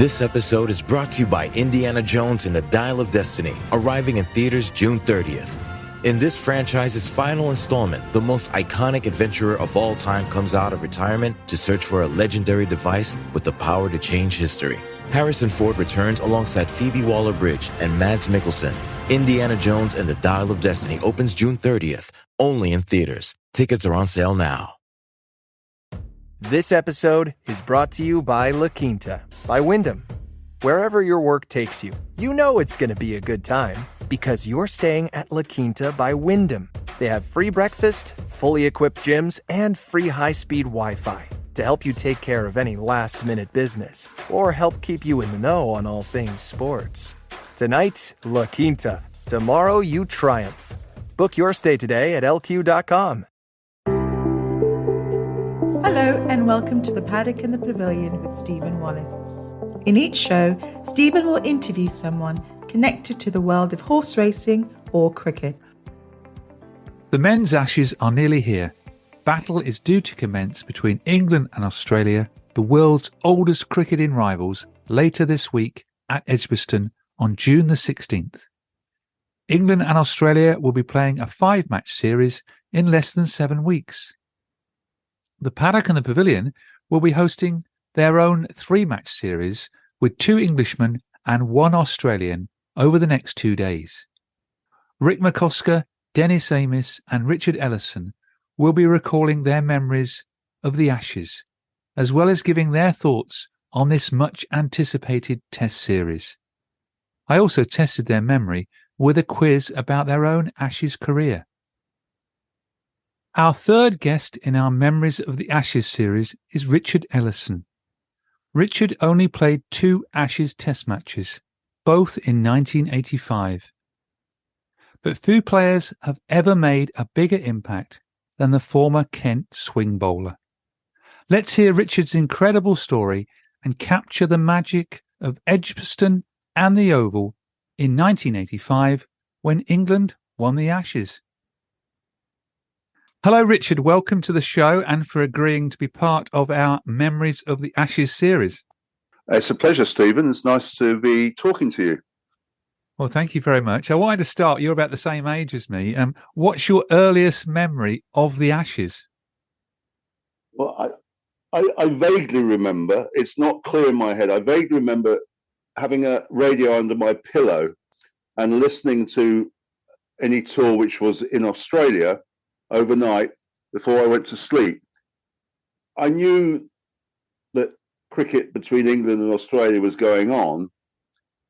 This episode is brought to you by Indiana Jones and the Dial of Destiny, arriving in theaters June 30th. In this franchise's final installment, the most iconic adventurer of all time comes out of retirement to search for a legendary device with the power to change history. Harrison Ford returns alongside Phoebe Waller-Bridge and Mads Mikkelsen. Indiana Jones and the Dial of Destiny opens June 30th, only in theaters. Tickets are on sale now. This episode is brought to you by La Quinta, by Wyndham. Wherever your work takes you, you know it's going to be a good time because you're staying at La Quinta by Wyndham. They have free breakfast, fully equipped gyms, and free high-speed Wi-Fi to help you take care of any last-minute business or help keep you in the know on all things sports. Tonight, La Quinta. Tomorrow, you triumph. Book your stay today at lq.com. Hello and welcome to the Paddock and the Pavilion with Stephen Wallace. In each show, Stephen will interview someone connected to the world of horse racing or cricket. The men's Ashes are nearly here. Battle is due to commence between England and Australia, the world's oldest cricketing rivals, later this week at Edgbaston on June the 16th. England and Australia will be playing a 5-match series in less than 7 weeks. The Paddock and the Pavilion will be hosting their own 3-match series with 2 Englishmen and 1 Australian over the next 2 days. Rick McCosker, Dennis Amiss and Richard Ellison will be recalling their memories of the Ashes, as well as giving their thoughts on this much-anticipated Test series. I also tested their memory with a quiz about their own Ashes career. Our third guest in our Memories of the Ashes series is Richard Ellison. Richard only played 2 Ashes Test matches, both in 1985. But few players have ever made a bigger impact than the former Kent swing bowler. Let's hear Richard's incredible story and capture the magic of Edgbaston and the Oval in 1985 when England won the Ashes. Hello, Richard. Welcome to the show and for agreeing to be part of our Memories of the Ashes series. It's a pleasure, Stephen. It's nice to be talking to you. Well, thank you very much. I wanted to start. You're about the same age as me. What's your earliest memory of the Ashes? Well, I vaguely remember. It's not clear in my head. I vaguely remember having a radio under my pillow and listening to any tour which was in Australia overnight before I went to sleep. I knew that cricket between England and Australia was going on,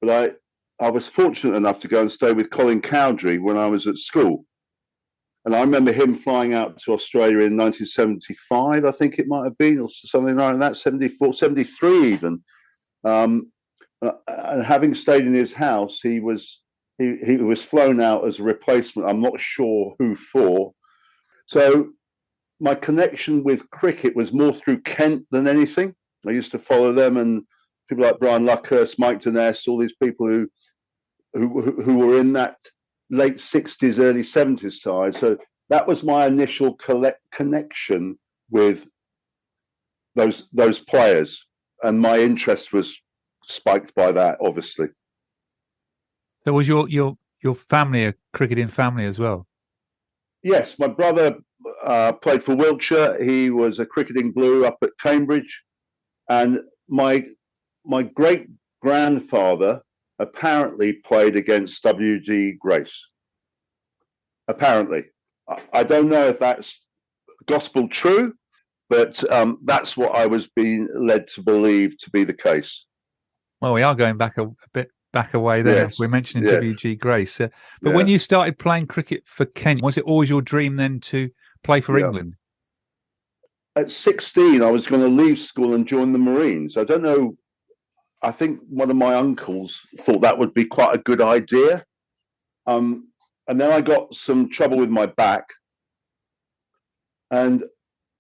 but I was fortunate enough to go and stay with Colin Cowdrey when I was at school. And I remember him flying out to Australia in 1975, I think it might have been, or something like that, 74, 73 even. And having stayed in his house, he was flown out as a replacement. I'm not sure who for. So my connection with cricket was more through Kent than anything. I used to follow them and people like Brian Luckhurst, Mike Denness, all these people who were in that late 60s, early 70s side. So that was my initial connection with those players. And my interest was spiked by that, obviously. So was your family a cricketing family as well? Yes, my brother played for Wiltshire. He was a cricketing blue up at Cambridge. And my great-grandfather apparently played against W.G. Grace. Apparently. I don't know if that's gospel true, but that's what I was being led to believe to be the case. Well, we are going back a bit back away there. Yes. We're mentioning Yes. W.G. Grace. But when you started playing cricket for Kent, was it always your dream then to play for England? At 16, I was going to leave school and join the Marines. I don't know. I think one of my uncles thought that would be quite a good idea. And then I got some trouble with my back. And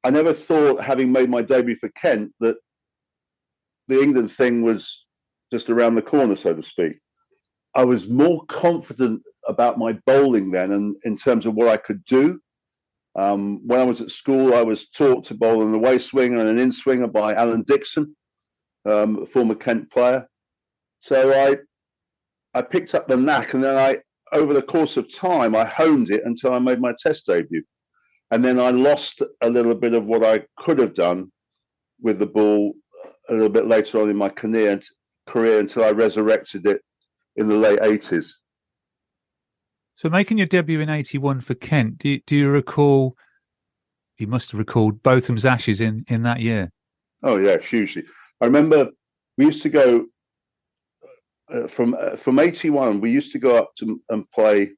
I never thought, having made my debut for Kent, that the England thing was just around the corner, so to speak. I was more confident about my bowling then and in terms of what I could do. When I was at school, I was taught to bowl an away swinger and an in swinger by Alan Dixon. a former Kent player. So I picked up the knack, and then over the course of time, I honed it until I made my Test debut. And then I lost a little bit of what I could have done with the ball a little bit later on in my career until I resurrected it in the late 80s. So making your debut in 81 for Kent, do you recall, you must have recalled Botham's Ashes in that year? Oh, yeah, hugely. I remember we used to go from 81, we used to go up and play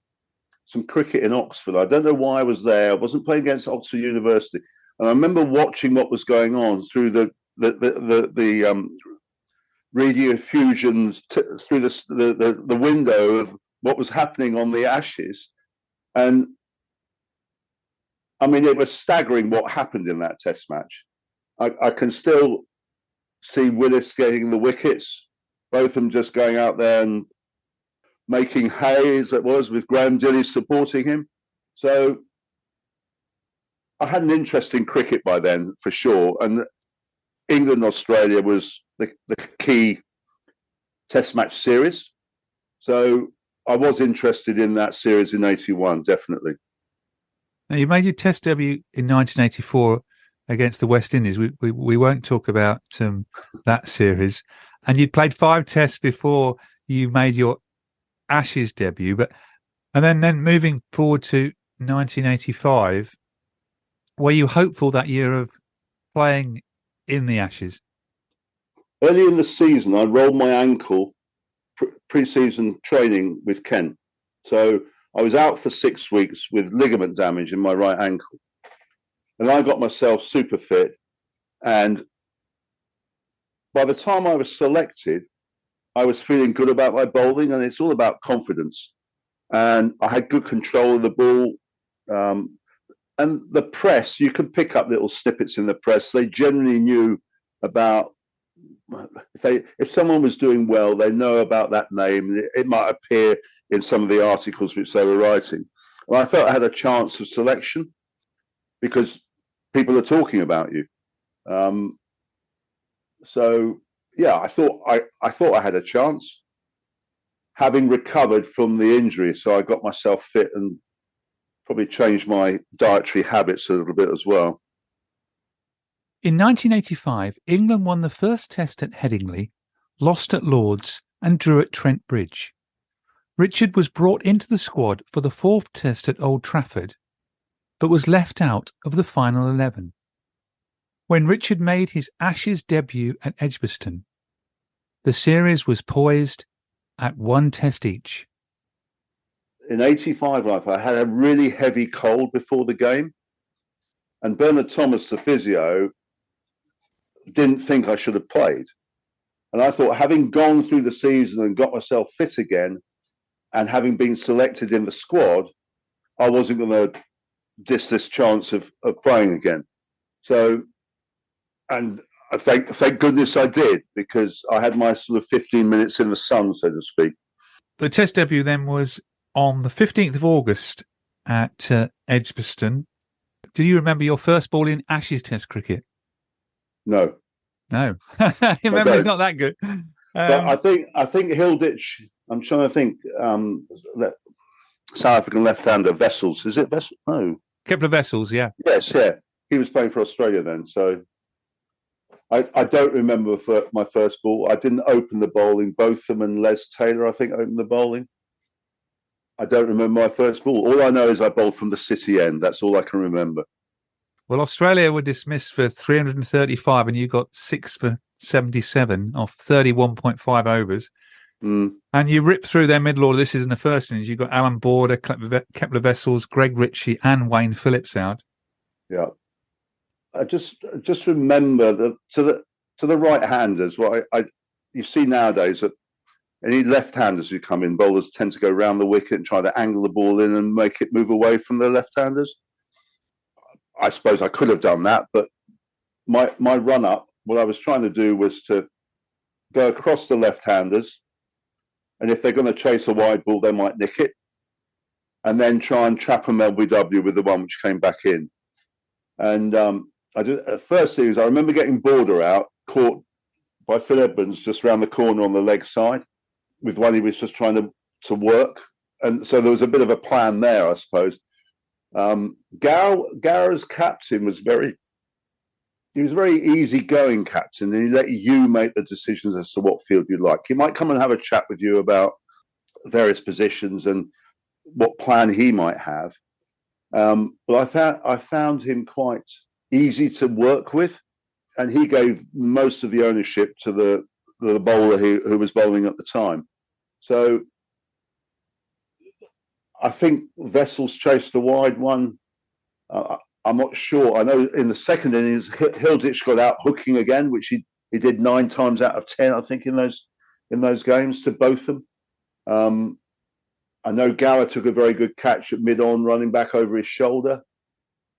some cricket in Oxford. I don't know why I was there. I wasn't playing against Oxford University. And I remember watching what was going on through the radio fusions through the window of what was happening on the Ashes. And I mean, it was staggering what happened in that Test match. I can still see Willis getting the wickets, both of them just going out there and making hay, as it was, with Graham Dilley supporting him. So I had an interest in cricket by then, for sure. And England-Australia was the key Test match series. So I was interested in that series in 81, definitely. Now, you made your Test debut in 1984 against the West Indies. We won't talk about that series. And you'd played 5 Tests before you made your Ashes debut. And then moving forward to 1985, were you hopeful that year of playing in the Ashes? Early in the season, I rolled my ankle pre-season training with Kent. So I was out for 6 weeks with ligament damage in my right ankle. And I got myself super fit. And by the time I was selected, I was feeling good about my bowling, and it's all about confidence. And I had good control of the ball. And the press, you could pick up little snippets in the press. They generally knew about, if someone was doing well, they know about that name. It might appear in some of the articles which they were writing. Well, I felt I had a chance of selection because people are talking about you. So yeah, I thought I had a chance, having recovered from the injury. So I got myself fit and probably changed my dietary habits a little bit as well. In 1985, England won the first Test at Headingley, lost at Lord's, and drew at Trent Bridge. Richard was brought into the squad for the 4th Test at Old Trafford, but was left out of the final 11. When Richard made his Ashes debut at Edgbaston, the series was poised at 1 Test each. In 85, I had a really heavy cold before the game, and Bernard Thomas, the physio, didn't think I should have played. And I thought, having gone through the season and got myself fit again, and having been selected in the squad, I wasn't going to diss this chance of playing again. So, and I thank goodness I did, because I had my sort of 15 minutes in the sun, so to speak. The Test debut then was on the 15th of August at Edgbaston. Do you remember your first ball in Ashes Test cricket? No. Your memory's not that good. But I think Hilditch, I'm trying to think, South African left-hander, Vessels. Is it Vessels? No. Kepler Vessels, yeah. Yes, yeah. He was playing for Australia then, so I don't remember my first ball. I didn't open the bowling. Botham and Les Taylor, I think, opened the bowling. I don't remember my first ball. All I know is I bowled from the city end. That's all I can remember. Well, Australia were dismissed for 335 and you got 6 for 77 off 31.5 overs. Mm. And you ripped through their middle order. This is in the first innings. You got Alan Border, Kepler Vessels, Greg Ritchie and Wayne Phillips out. Yeah. I just remember that to the right-handers, what you see nowadays that any left-handers who come in, bowlers tend to go round the wicket and try to angle the ball in and make it move away from the left-handers. I suppose I could have done that, but my run-up, what I was trying to do was to go across the left-handers, and if they're going to chase a wide ball, they might nick it, and then try and trap them LBW with the one which came back in. And I did. First thing is I remember getting Border out, caught by Phil Edmonds just round the corner on the leg side, with one he was just trying to work. And so there was a bit of a plan there, I suppose. Gower's captain was very easygoing captain, and he let you make the decisions as to what field you like. He might come and have a chat with you about various positions and what plan he might have. But I found him quite easy to work with, and he gave most of the ownership to the bowler who was bowling at the time. So I think Vessels chased the wide one. I'm not sure. I know in the second innings, Hilditch got out hooking again, which he did 9 times out of 10, I think, in those games to both them. I know Gower took a very good catch at mid-on, running back over his shoulder.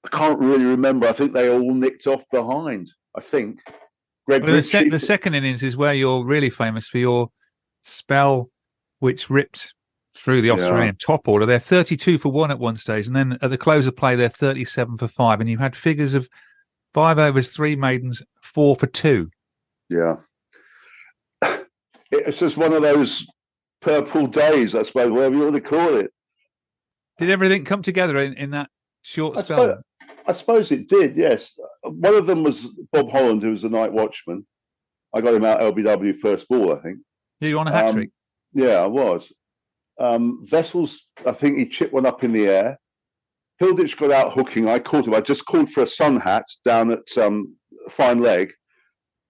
I can't really remember. I think they all nicked off behind, I think. The second innings is where you're really famous for your spell, which ripped through the Australian top order. They're 32 for 1 at one stage, and then at the close of play, they're 37 for 5, and you had figures of 5 overs, 3 maidens, 4 for 2. Yeah. It's just one of those purple days, I suppose, whatever you want to call it. Did everything come together in that short spell? I suppose it did, yes. One of them was Bob Holland, who was the night watchman. I got him out LBW first ball, I think. Yeah, you on a hat-trick? Yeah, I was. Vessels, I think he chipped one up in the air. Hilditch got out hooking. I caught him. I just called for a sun hat down at fine leg,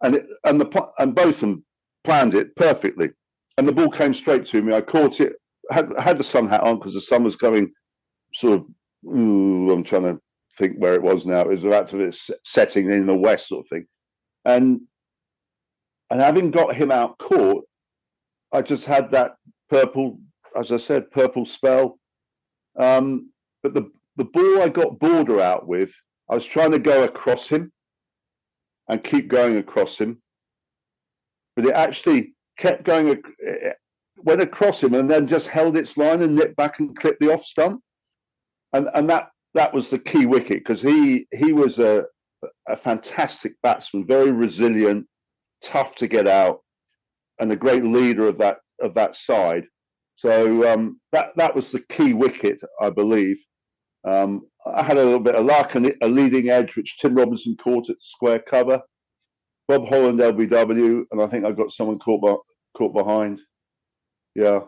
and both of them planned it perfectly. And the ball came straight to me. I caught it. Had the sun hat on because the sun was going sort of. I'm trying to think where it was now. It was about to be setting in the west, sort of thing. And having got him out caught, I just had that purple, as I said, purple spell. But the ball I got border out with, I was trying to go across him and keep going across him, but it actually kept going, went across him and then just held its line and nipped back and clipped the off stump. And that was the key wicket, because he was a fantastic batsman, very resilient, tough to get out, and a great leader of that side. So that was the key wicket, I believe. I had a little bit of luck and a leading edge, which Tim Robinson caught at square cover. Bob Holland LBW, and I think I got someone caught behind. Yeah,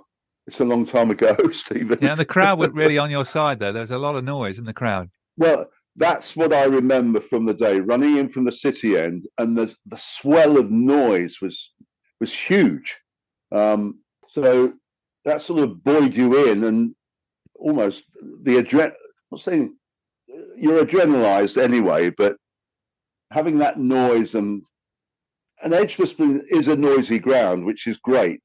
it's a long time ago, Stephen. Yeah, the crowd was really on your side, though. There was a lot of noise in the crowd. Well, that's what I remember from the day, running in from the city end, and the swell of noise was huge. So that sort of buoyed you in, and almost the I'm not saying you're adrenalized anyway, but having that noise, and Edgbaston is a noisy ground, which is great.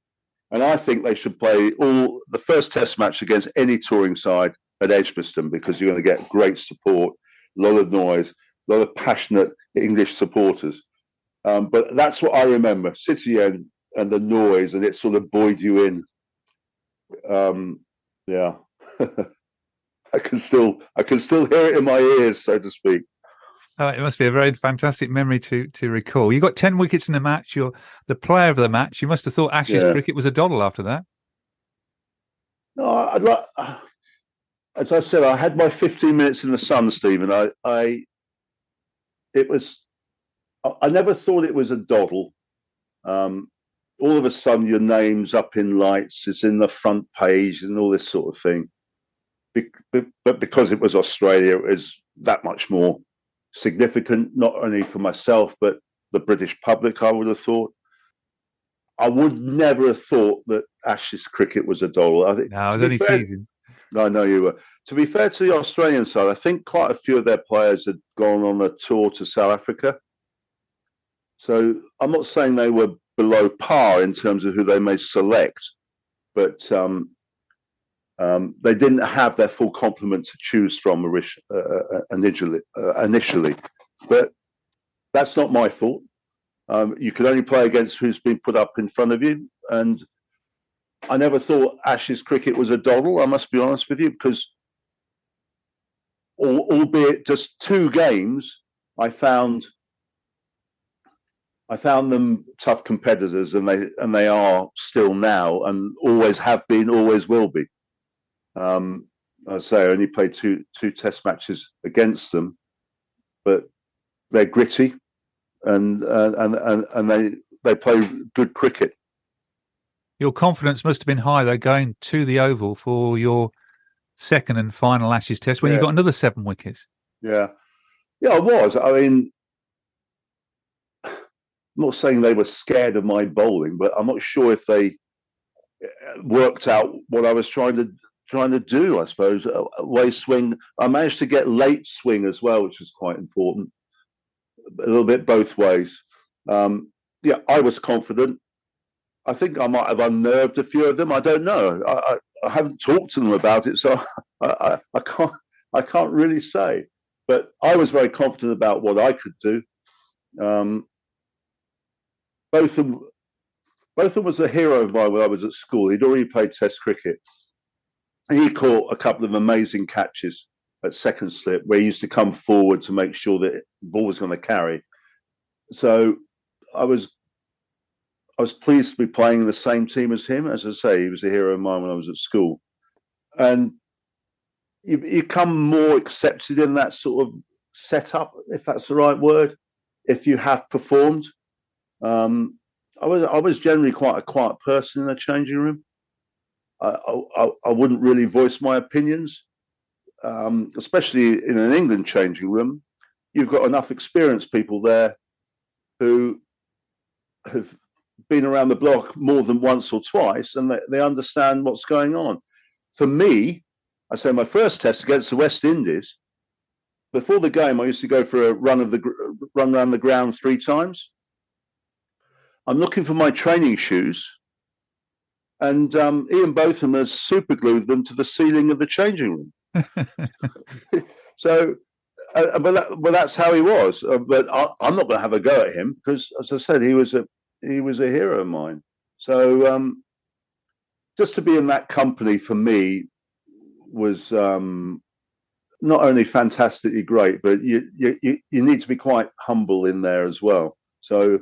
And I think they should play the first test match against any touring side at Edgbaston, because you're going to get great support, a lot of noise, a lot of passionate English supporters. But that's what I remember, City End and the noise, and it sort of buoyed you in. Yeah. I can still hear it in my ears, so to speak. Oh, it must be a very fantastic memory to recall. You got 10 wickets in the match. You're the player of the match. You must have thought Ashes cricket was a doddle after that. No, as I said, I had my 15 minutes in the sun, Stephen. I never thought it was a doddle. All of a sudden, your name's up in lights. It's in the front page and all this sort of thing. But because it was Australia, it was that much more significant, not only for myself, but the British public, I would have thought. I would never have thought that Ashes cricket was a doddle. I think, no, I was only teasing. I know you were. To be fair to the Australian side, I think quite a few of their players had gone on a tour to South Africa. So I'm not saying they were below par in terms of who they may select, but they didn't have their full complement to choose from initially. But that's not my fault. You can only play against who's been put up in front of you. And I never thought Ashes cricket was a doddle, I must be honest with you, because albeit just 2 games, I found I found them tough competitors, and they are still now, and always have been, always will be. I say I only played two test matches against them, but they're gritty, and they play good cricket. Your confidence must have been high, though, going to the Oval for your second and final Ashes test when you got another 7 wickets. Yeah, I was. I mean, I'm not saying they were scared of my bowling, but I'm not sure if they worked out what I was trying to do. I suppose away swing. I managed to get late swing as well, which was quite important. A little bit both ways. I was confident. I think I might have unnerved a few of them. I don't know. I haven't talked to them about it, so I can't really say. But I was very confident about what I could do. Both of them was a hero of mine when I was at school. He'd already played Test cricket. And he caught a couple of amazing catches at second slip, where he used to come forward to make sure that the ball was going to carry. So I was pleased to be playing in the same team as him. As I say, he was a hero of mine when I was at school. And you become more accepted in that sort of setup, if that's the right word, if you have performed. I was generally quite a quiet person in the changing room. I wouldn't really voice my opinions, especially in an England changing room. You've got enough experienced people there who have been around the block more than once or twice, and they understand what's going on. For me, I say my first test against the West Indies, before the game, I used to go for a run around the ground 3 times. I'm looking for my training shoes, and Ian Botham has super glued them to the ceiling of the changing room. So, but that's how he was. But I'm not going to have a go at him because, as I said, he was a hero of mine. So just to be in that company for me was not only fantastically great, but you need to be quite humble in there as well. So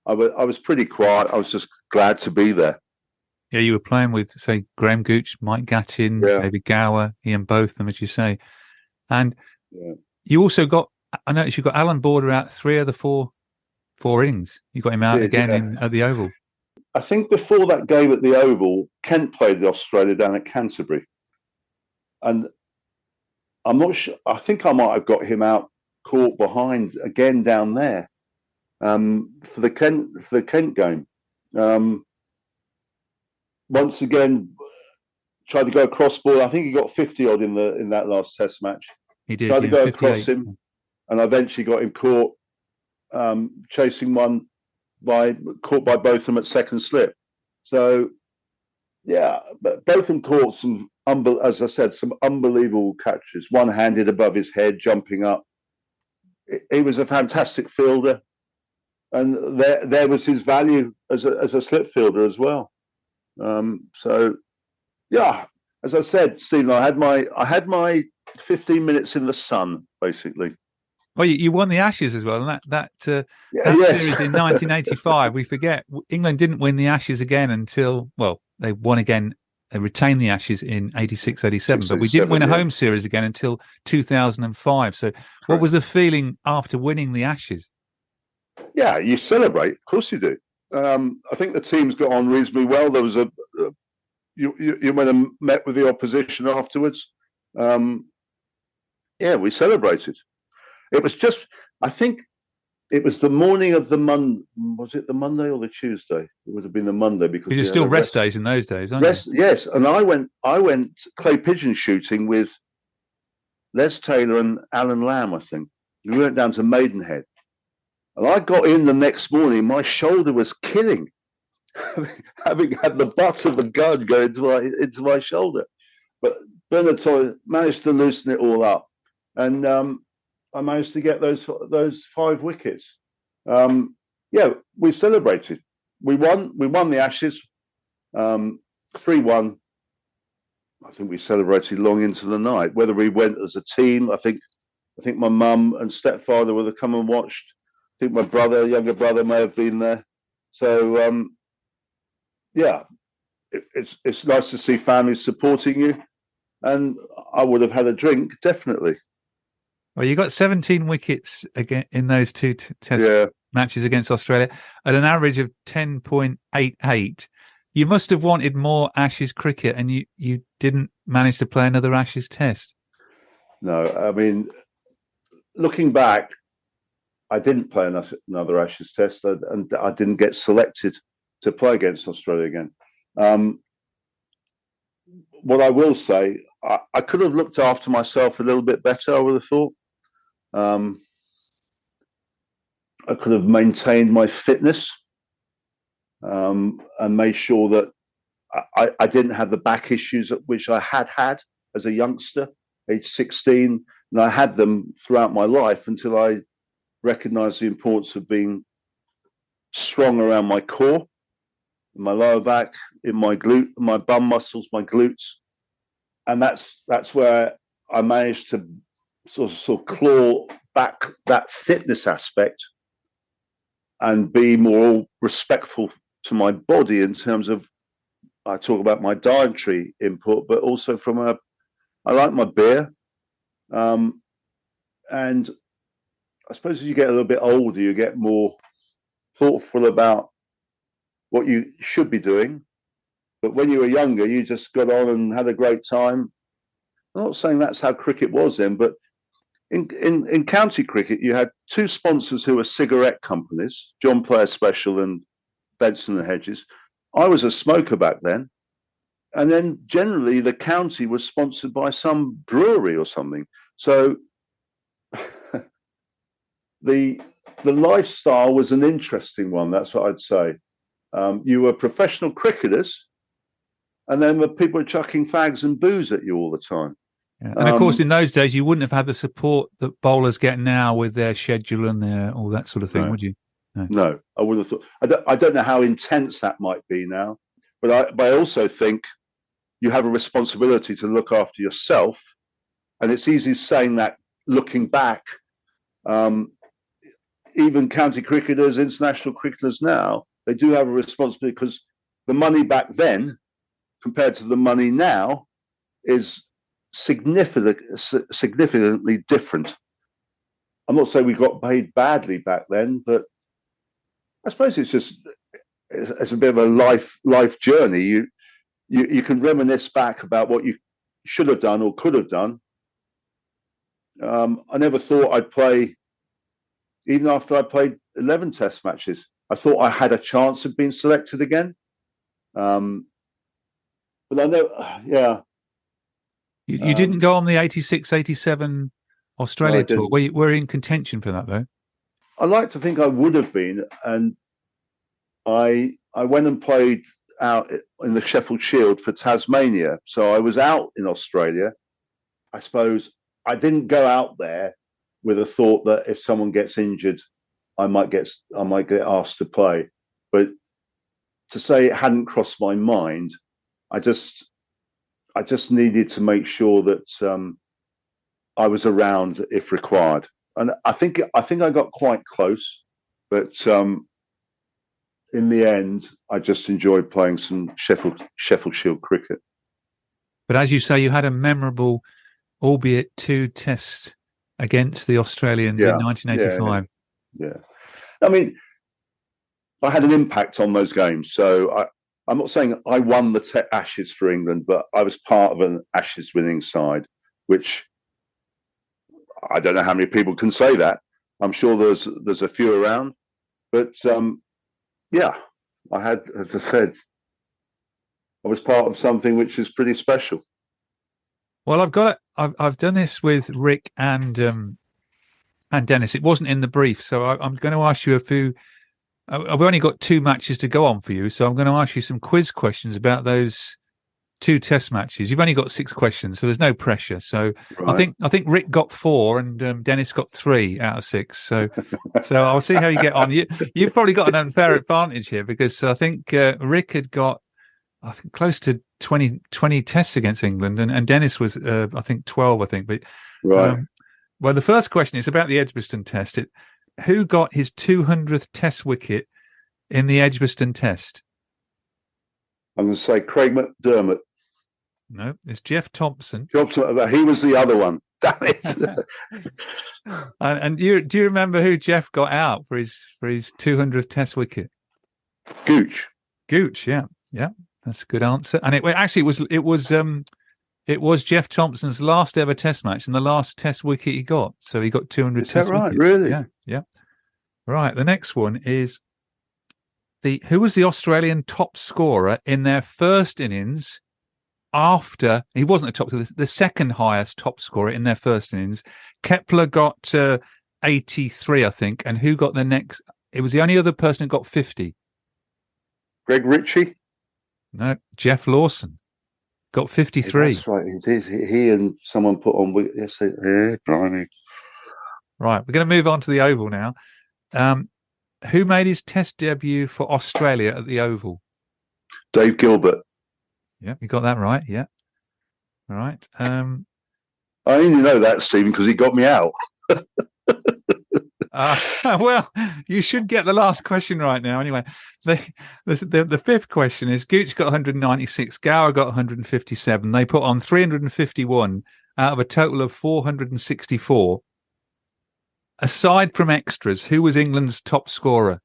I was pretty quiet. I was just glad to be there. Yeah, you were playing with, say, Graham Gooch, Mike Gattin, David Gower, Ian Botham, as you say. And you also got, I noticed you got Alan Border out 3 of the 4 innings. You got him out again at the Oval. I think before that game at the Oval, Kent played the Australia down at Canterbury. And I'm not sure, I think I might have got him out caught behind again down there for the Kent game. Once again, tried to go across ball. I think he got 50 odd in that last Test match. He did. Tried to go across him, and I eventually got him caught chasing one caught by Botham at second slip. So but Botham caught some as I said, some unbelievable catches. One-handed above his head, jumping up. He was a fantastic fielder, and there was his value as a slip fielder as well. So, as I said, Stephen, I had my 15 minutes in the sun, basically. Well, you won the Ashes as well, and that series in 1985. We forget England didn't win the Ashes again until they won again. They retained the Ashes in 86, 87, but we didn't win a home series again until 2005. So, what was the feeling after winning the Ashes? Yeah, you celebrate. Of course, you do. I think the teams got on reasonably well. There was you went and met with the opposition afterwards. We celebrated. It was just, I think it was the morning of the Monday. Was it the Monday or the Tuesday? It would have been the Monday because you're still rest days in those days, aren't you? Yes, and I went clay pigeon shooting with Les Taylor and Alan Lamb. I think we went down to Maidenhead. And I got in the next morning, my shoulder was killing, having had the butt of a gun go into my shoulder. But Bernard Toy managed to loosen it all up. And I managed to get those 5 wickets. We celebrated. We won the Ashes, 3-1. I think we celebrated long into the night. Whether we went as a team, I think my mum and stepfather would have come and watched. think my younger brother may have been there. So, yeah, it's nice to see families supporting you. And I would have had a drink, definitely. Well, you got 17 wickets again in those two test matches against Australia at an average of 10.88. You must have wanted more Ashes cricket, and you didn't manage to play another Ashes test. No, I mean, looking back, I didn't play another Ashes test, and I didn't get selected to play against Australia again. What I will say, I could have looked after myself a little bit better, I would have thought. I could have maintained my fitness and made sure that I didn't have the back issues which I had as a youngster, age 16. And I had them throughout my life until I recognized the importance of being strong around my core, my lower back, in my my bum muscles, my glutes. And that's where I managed to sort of claw back that fitness aspect and be more respectful to my body in terms of, I talk about my dietary input, but also I like my beer. And I suppose as you get a little bit older, you get more thoughtful about what you should be doing. But when you were younger, you just got on and had a great time. I'm not saying that's how cricket was then, but in county cricket, you had two sponsors who were cigarette companies, John Player Special and Benson and Hedges. I was a smoker back then. And then generally the county was sponsored by some brewery or something. So the lifestyle was an interesting one. That's what I'd say. You were professional cricketers, and then people were chucking fags and booze at you all the time. Yeah. And of course, in those days, you wouldn't have had the support that bowlers get now with their schedule and all that sort of thing, would you? No, I would have thought. I don't know how intense that might be now, but I also think you have a responsibility to look after yourself. And it's easy saying that looking back. Even county cricketers, international cricketers now, they do have a responsibility, because the money back then compared to the money now is significantly different. I'm not saying we got paid badly back then, but I suppose it's a bit of a life journey. You can reminisce back about what you should have done or could have done. I never thought I'd play, even after I played 11 test matches, I thought I had a chance of being selected again. But I know, yeah. You didn't go on the 86, 87 Australia tour. Were in contention for that, though? I like to think I would have been. And I went and played out in the Sheffield Shield for Tasmania. So I was out in Australia. I suppose I didn't go out there with a thought that if someone gets injured, I might get asked to play. But to say it hadn't crossed my mind, I just needed to make sure that I was around if required. And I think I got quite close, but in the end, I just enjoyed playing some Sheffield Shield cricket. But as you say, you had a memorable, albeit 2 tests against the Australians in 1985. Yeah. I mean, I had an impact on those games. So I'm not saying I won the Ashes for England, but I was part of an Ashes winning side, which I don't know how many people can say that. I'm sure there's a few around. But yeah, I had, as I said, I was part of something which is pretty special. Well, I've done this with Rick and Dennis. It wasn't in the brief, so I'm going to ask you a few. I've only got 2 matches to go on for you, so I'm going to ask you some quiz questions about those 2 test matches. You've only got 6 questions, so there's no pressure. So right. I think Rick got 4 and Dennis got 3 out of 6. So I'll see how you get on. You've probably got an unfair advantage here, because I think Rick had got close to 20 tests against England, and Dennis was 12, I think. But right. Well, the first question is about the Edgbaston test. who got his 200th Test wicket in the Edgbaston Test? I'm going to say Craig McDermott. No, it's Jeff Thompson. He was the other one. Damn it! And do you remember who Jeff got out for his 200th Test wicket? Gooch, yeah, that's a good answer. And it was Jeff Thompson's last ever Test match and the last Test wicket he got. So he got 200 Is Test that right? wickets. Really? Yeah. Right. The next one is who was the Australian top scorer in their first innings after he wasn't the second highest top scorer in their first innings. Kepler got 83, I think, and who got the next? It was the only other person who got 50. Greg Ritchie? No, Jeff Lawson got 53. That's right, he did. He and someone put on. Blimey. Right, we're going to move on to the Oval now. Who made his Test debut for Australia at the Oval? Dave Gilbert. Yeah, you got that right. Yeah. All right. I only know that, Stephen, because he got me out. Well, you should get the last question right now. Anyway, the fifth question is: Gooch got 196, Gower got 157. They put on 351 out of a total of 464. Aside from extras, who was England's top scorer?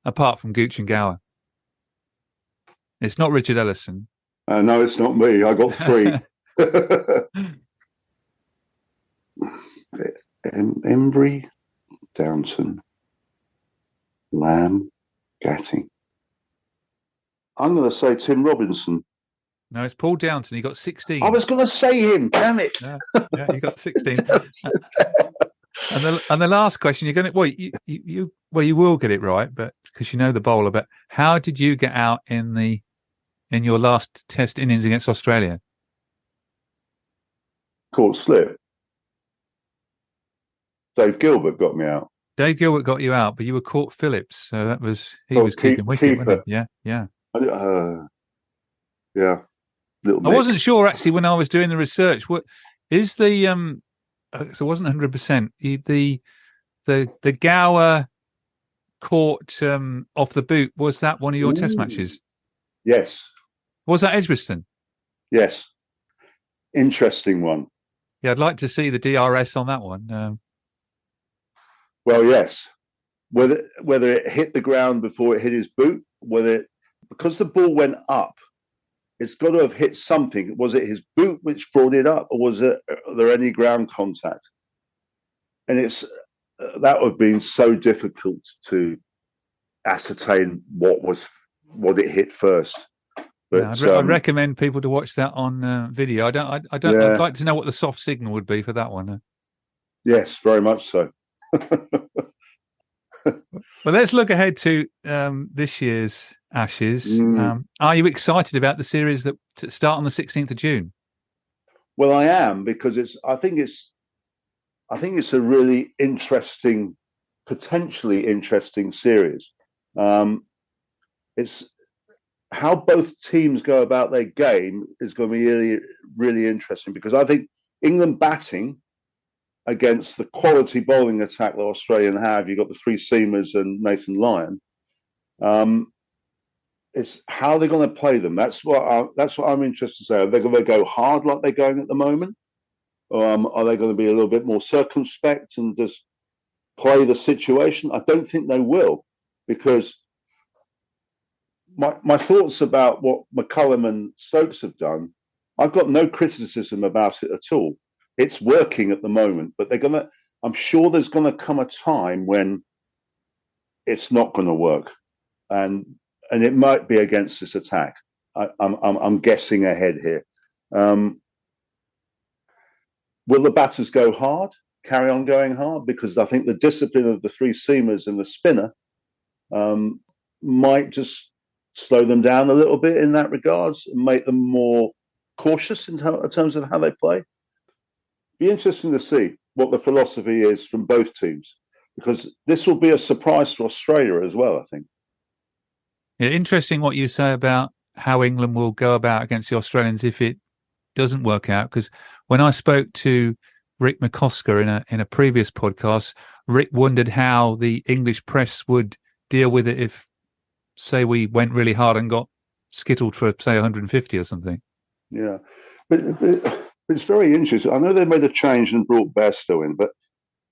Apart from Gooch and Gower. It's not Richard Ellison. No, it's not me. I got 3. Embry, Downton, Lamb, Gatting. I'm going to say Tim Robinson. No, it's Paul Downton. He got 16. I was going to say him. Damn it! Yeah, you got 16. And the last question, you're going to you will get it right, but because you know the bowler. But how did you get out in your last Test innings against Australia? Caught slip. Dave Gilbert got me out. Dave Gilbert got you out, but you were caught Phillips, so he was keeping wicket, wasn't he? Yeah. Yeah. I wasn't sure actually when I was doing the research. What is the so it wasn't 100%. The Gower caught off the boot. Was that one of your Test matches? Yes. Was that Edgbaston? Yes. Interesting one. Yeah, I'd like to see the DRS on that one. Well, yes. Whether it hit the ground before it hit his boot, because the ball went up, it's got to have hit something. Was it his boot which brought it up, or was there any ground contact? And that would have been so difficult to ascertain what it hit first. But yeah, I'd recommend people to watch that on video. I don't. I'd like to know what the soft signal would be for that one. Yes, very much so. Well, let's look ahead to this year's Ashes. Are you excited about the series that start on the 16th of June? Well, I am, because I think it's a really interesting, potentially interesting series. It's how both teams go about their game is going to be really, really interesting, because I think England batting against the quality bowling attack that Australia have, you've got the 3 seamers and Nathan Lyon. It's how they're going to play them. That's what I'm interested to say. Are they going to go hard like they're going at the moment? Are they going to be a little bit more circumspect and just play the situation? I don't think they will, because my thoughts about what McCullum and Stokes have done, I've got no criticism about it at all. It's working at the moment, but I'm sure there's going to come a time when it's not going to work, and it might be against this attack. I'm guessing ahead here. Will the batters go hard? Carry on going hard? Because I think the discipline of the 3 seamers and the spinner might just slow them down a little bit in that regards and make them more cautious in terms of how they play. Be interesting to see what the philosophy is from both teams, because this will be a surprise to Australia as well, I think. Yeah, interesting what you say about how England will go about against the Australians if it doesn't work out, because when I spoke to Rick McCosker in a previous podcast, Rick wondered how the English press would deal with it if, say, we went really hard and got skittled for, say, 150 or something. Yeah, but it's very interesting. I know they made a change and brought Bairstow in, but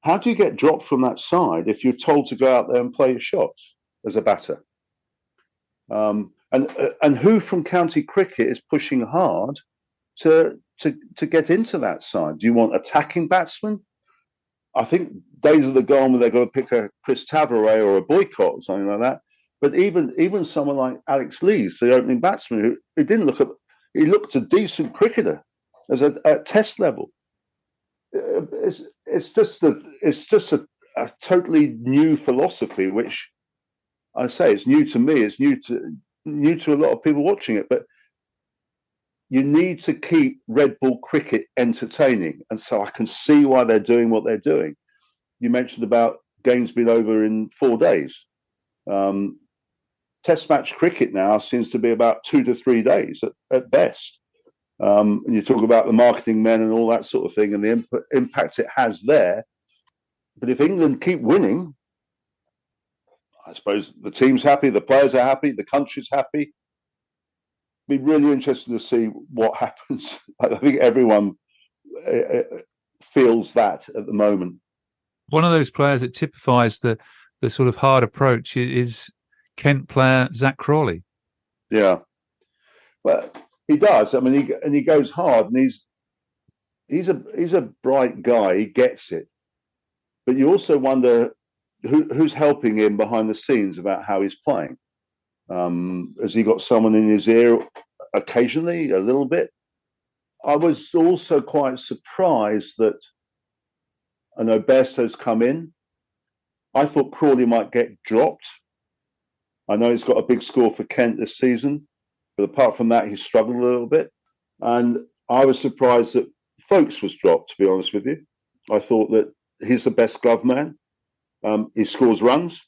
how do you get dropped from that side if you're told to go out there and play your shots as a batter? And who from county cricket is pushing hard to get into that side? Do you want attacking batsmen? I think days are gone when they're going to pick a Chris Tavares or a Boycott or something like that. But even someone like Alex Lees, the opening batsman, who didn't he looked a decent cricketer at Test level. It's just a totally new philosophy, which I say it's new to me. It's new to a lot of people watching it, but you need to keep red ball cricket entertaining, and so I can see why they're doing what they're doing. You mentioned about games being over in 4 days. Test match cricket now seems to be about 2 to 3 days at best. And you talk about the marketing men and all that sort of thing and the impact it has there. But if England keep winning, I suppose the team's happy, the players are happy, the country's happy. Be really interested to see what happens. I think everyone feels that at the moment. One of those players that typifies the sort of hard approach is Kent player Zach Crawley. Yeah, but he does. I mean, he goes hard, and he's a bright guy. He gets it, but you also wonder who's helping him behind the scenes about how he's playing. Has he got someone in his ear occasionally, a little bit? I was also quite surprised that I know Bairstow's come in. I thought Crawley might get dropped. I know he's got a big score for Kent this season, but apart from that, he's struggled a little bit. And I was surprised that Folkes was dropped, to be honest with you. I thought that he's the best glove man. He scores runs.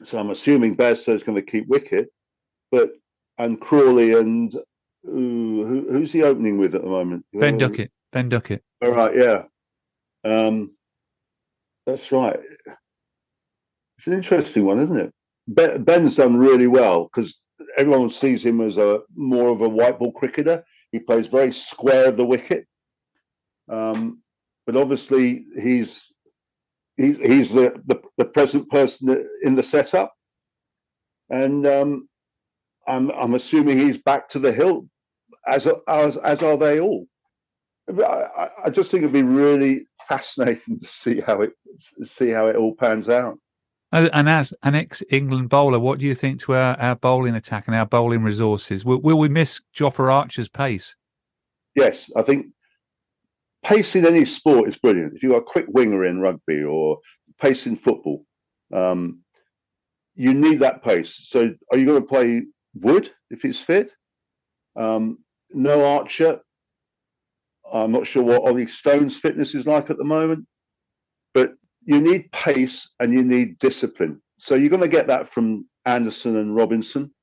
So I'm assuming Bairstow's going to keep wicket. And Crawley and who's he opening with at the moment? Ben Duckett. All right, yeah. That's right. It's an interesting one, isn't it? Ben's done really well because everyone sees him as more of a white ball cricketer. He plays very square of the wicket, but obviously he's the present person in the setup, and I'm assuming he's back to the hill, as are they all. I just think it'd be really fascinating to see how it all pans out. And as an ex-England bowler, what do you think to our bowling attack and our bowling resources? Will we miss Jofra Archer's pace? Yes, I think pace in any sport is brilliant. If you've got a quick winger in rugby or pace in football, you need that pace. So are you going to play Wood if he's fit? No Archer. I'm not sure what Ollie Stone's fitness is like at the moment, but you need pace and you need discipline. So you're going to get that from Anderson and Robinson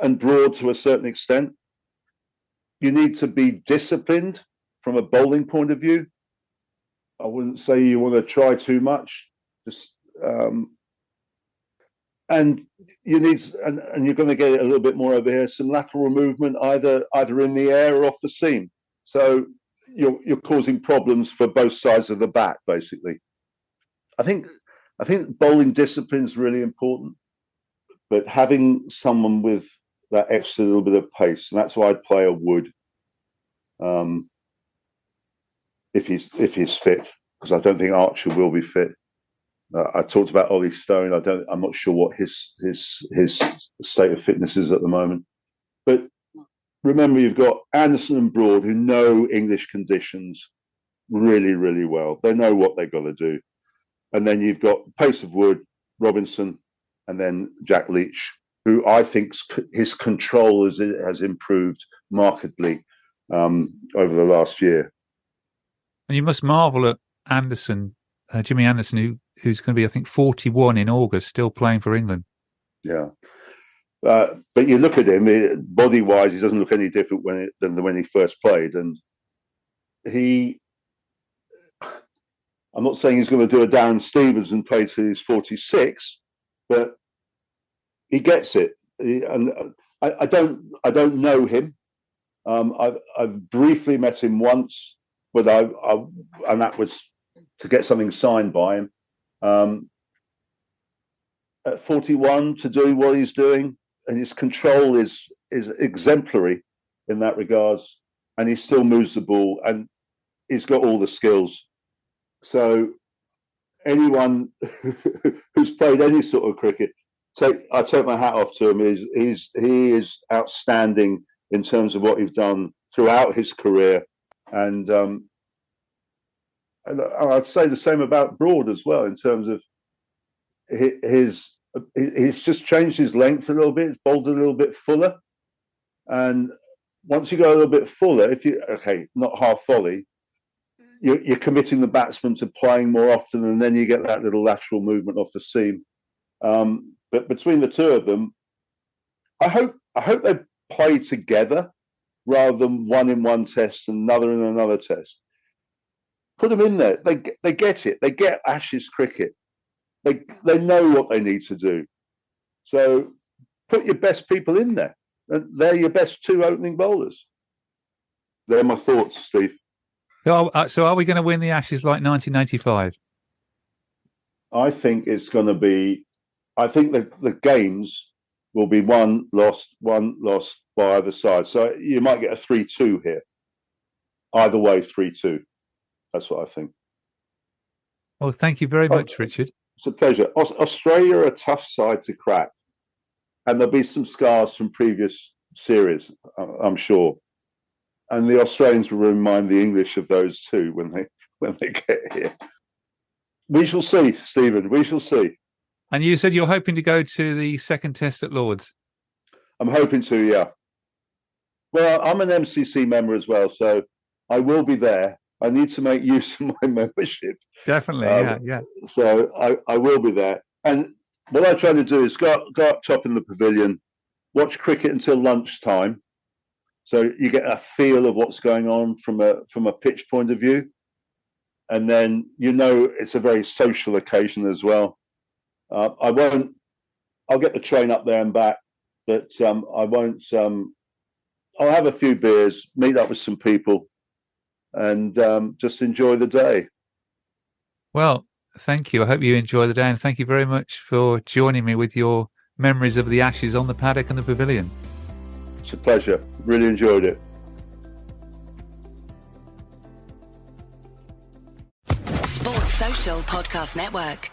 and Broad to a certain extent. You need to be disciplined from a bowling point of view. I wouldn't say you want to try too much. Just and you need and you're going to get it a little bit more over here. Some lateral movement, either in the air or off the seam. So you're causing problems for both sides of the bat, basically. I think bowling discipline is really important, but having someone with that extra little bit of pace, and that's why I'd play a Wood, if he's fit, because I don't think Archer will be fit. I talked about Ollie Stone. I'm not sure what his state of fitness is at the moment, but remember, you've got Anderson and Broad who know English conditions really, really well. They know what they've got to do. And then you've got pace of Wood, Robinson, and then Jack Leach, who I think his control has improved markedly over the last year. And you must marvel at Anderson, Jimmy Anderson, who's going to be, I think, 41 in August, still playing for England. Yeah. But you look at him, body-wise, he doesn't look any different than when he first played. And I'm not saying he's going to do a Darren Stevens and play till he's 46, but he gets it. And I don't know him. I've briefly met him once, but and that was to get something signed by him. At 41, to do what he's doing, and his control is exemplary in that regards, and he still moves the ball, and he's got all the skills. So anyone who's played any sort of cricket, I take my hat off to him. He is outstanding in terms of what he's done throughout his career, and I'd say the same about Broad as well in terms of he's just changed his length a little bit. It's bowled a little bit fuller, and once you go a little bit fuller, not half volley, you're committing the batsman to playing more often, and then you get that little lateral movement off the seam. But between the two of them, I hope they play together rather than one in one test and another in another test. Put them in there. They get it. They get Ashes cricket. They know what they need to do. So put your best people in there. And they're your best two opening bowlers. They're my thoughts, Steve. So are we going to win the Ashes like 1985? I think it's going to be. I think the games will be one lost by either side. So you might get a 3-2 here. Either way, 3-2. That's what I think. Well, thank you very much, Richard. It's a pleasure. Australia are a tough side to crack, and there'll be some scars from previous series, I'm sure. And the Australians will remind the English of those too when they get here. We shall see, Stephen. We shall see. And you said you're hoping to go to the second test at Lord's. I'm hoping to, yeah. Well, I'm an MCC member as well, so I will be there. I need to make use of my membership. Definitely, yeah. So I will be there. And what I try to do is go up top in the pavilion, watch cricket until lunchtime, so you get a feel of what's going on from a pitch point of view. And then it's a very social occasion as well. I'll get the train up there and back, but I won't. I'll have a few beers, meet up with some people, and just enjoy the day. Well, thank you. I hope you enjoy the day, and thank you very much for joining me with your memories of the Ashes on the paddock and the pavilion. It's a pleasure. Really enjoyed it. Sports Social Podcast Network.